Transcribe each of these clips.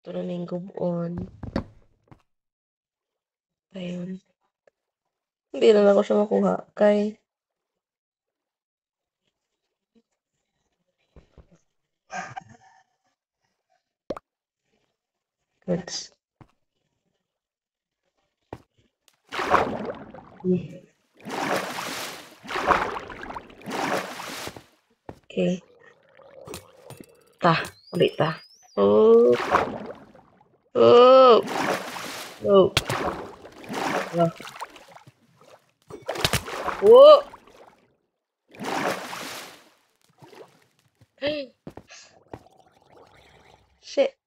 Ito na yung gubon. Ayun. Hindi na lang ako siya makuha. Kay, goods. Okay. Ta. Ulit ta. Oh. Oh. Oh. Wala. Oh. Shit.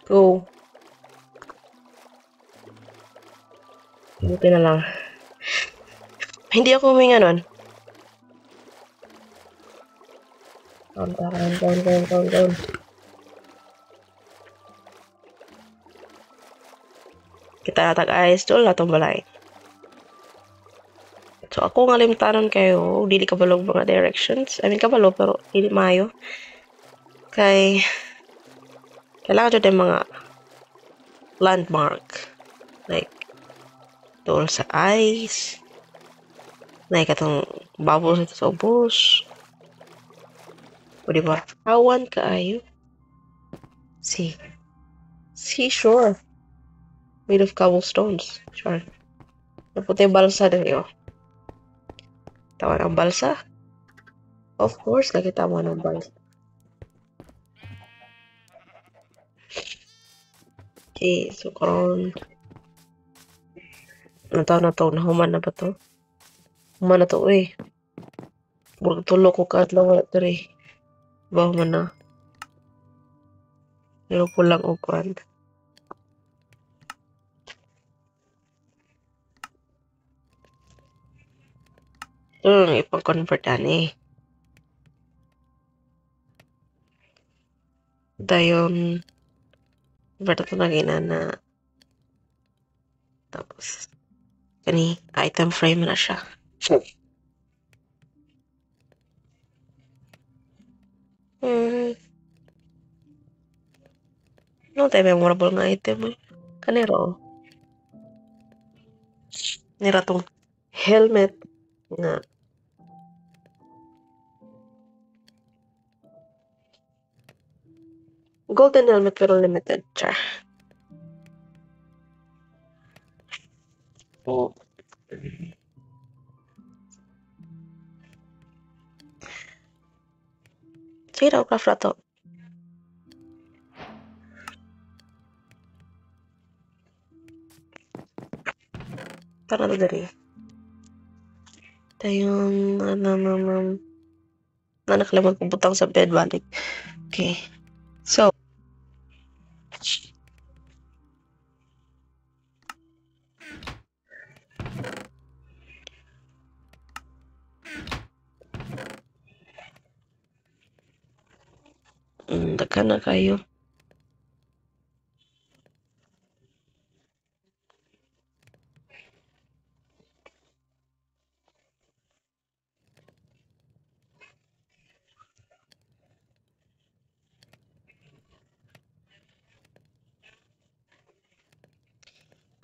Go. Buti na lang. Hindi ako huminga nun. Down. Kita tag-ayos doon natong balay. So, ako nga limtanon kayo, dili kabalog mga directions. I mean, kabalo, pero dili maayo. Kay, kailangan dyan yung mga landmark. Like, doon sa ice. Like, katong bubbles ito sa ubos. O, diba? Awan kaayo. See. Seashore. Made of cobblestones. Sure. Naputi balsa dali, oh. Tawa ng balsa? Of course, nakita mo ng balsa. Okay, so karon na to, nahuman na ba to? Human na to, eh. Burag tulo ko kadlaw wala diri. Bawa man na. Pero kulang og kwan. Ipang-convert ani. Dayon, convert ito na ginana. Tapos, kani, item frame na siya. No tayo memorable nga item eh. Kaniro. Nira tong helmet nga. Golden helmet pero limited. Char. Oh. Sige daw, craft na to. Tara na dari. Tayong, nakalimutan kong butang sa bed balik. Okay. So, daghan na kayo.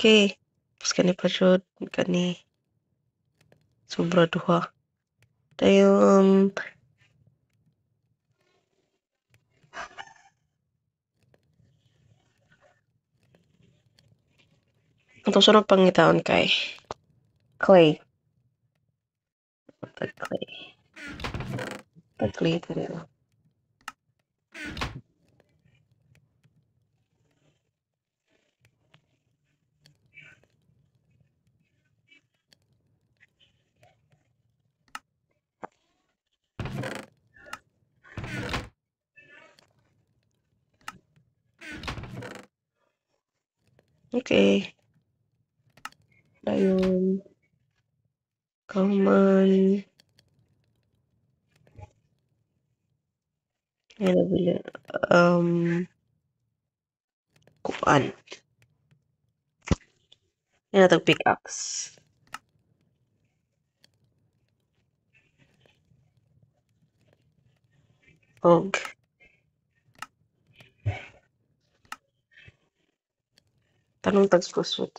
Okay. Tapos kani pa jud kani sobra duha. Dayon ang sunod pangitaon kay clay. Tag-clay. Tag-clay diri. Okay. Dayon. Kauman. Yan nabili. Kuan. Yan natag pickaxe. Og. Tanong tag spruce wood.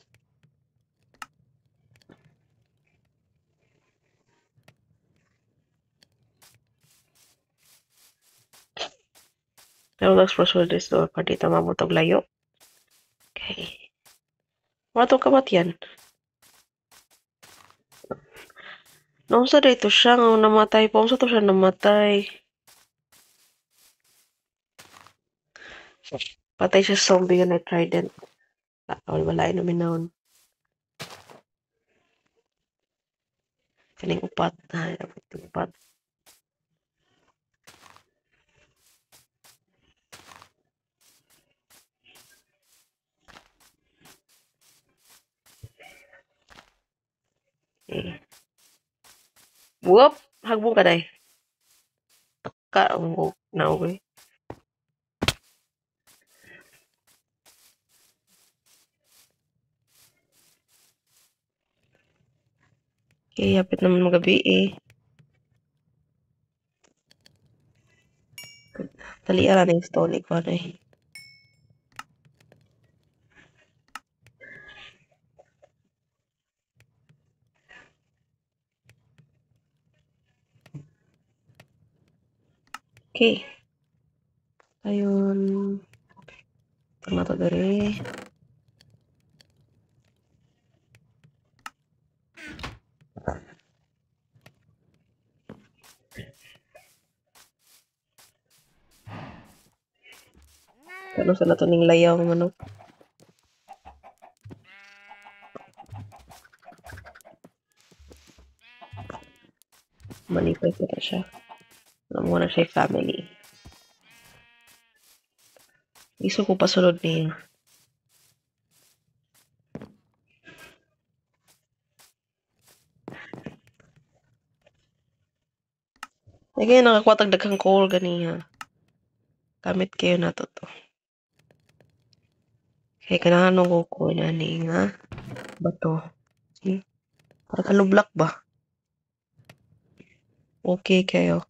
Tanong tag spruce wood is do pati tama mo tag layo. Okay. Wala tong kamatian. Noong sa dito siya nga namatay po. Sa to siya namatay. Patay siya zombie nga na trident. Wala namin noon. Kaning upat. Ay, dapat upat. Okay. Whoop! Hagbong ka day. Ka, nauwi. Okay, yapit naman magabi eh. Taliara na yung stone ko na eh. Okay. Ayun. Tama to dari. Ano sa nato ning layaw ng ano? Malipay ko na siya. Alam mo na siya family. Iso ko pasulod niya. Ay, kaya nakakwatag daghang coal ganiya. Gamit kayo na to. Kaya kanahan ko na ni nga. Bato. See? Para kalublak ba? Okay kayo.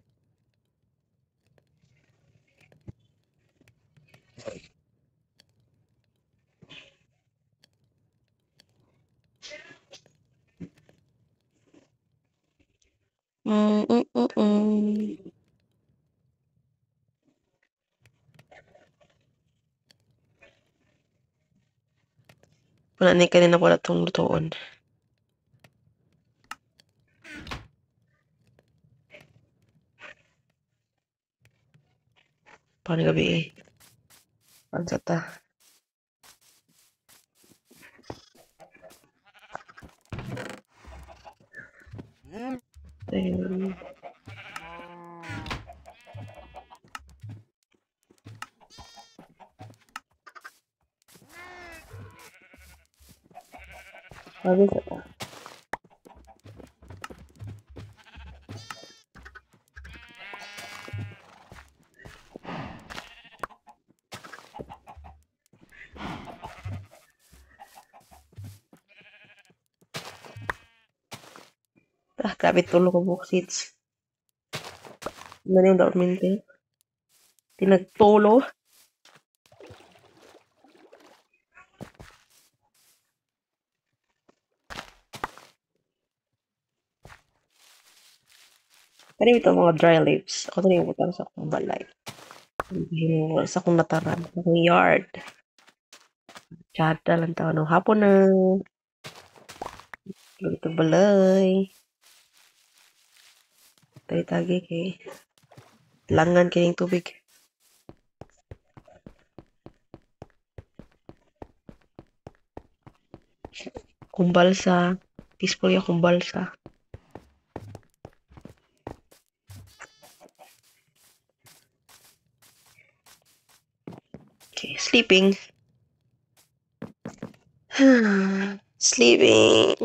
Wala ni kanina wala tong lutoon. Paano gabi eh? Pagsata. Ayun. Sabi sa ta. Grabe tulog ko book seats. Ano yung dormant eh? Tinagtulo. Pero ito mga dry leaves. Ako ito yung butang sa akong balay. Sa akong nataran. Sa akong yard. Tsada lang tao. No, hapon na. Ito balay. Tayo-tagi kay. Langan kayong tubig. Kumbalsa. Peaceful yung kumbalsa. Okay, sleeping. Sleeping.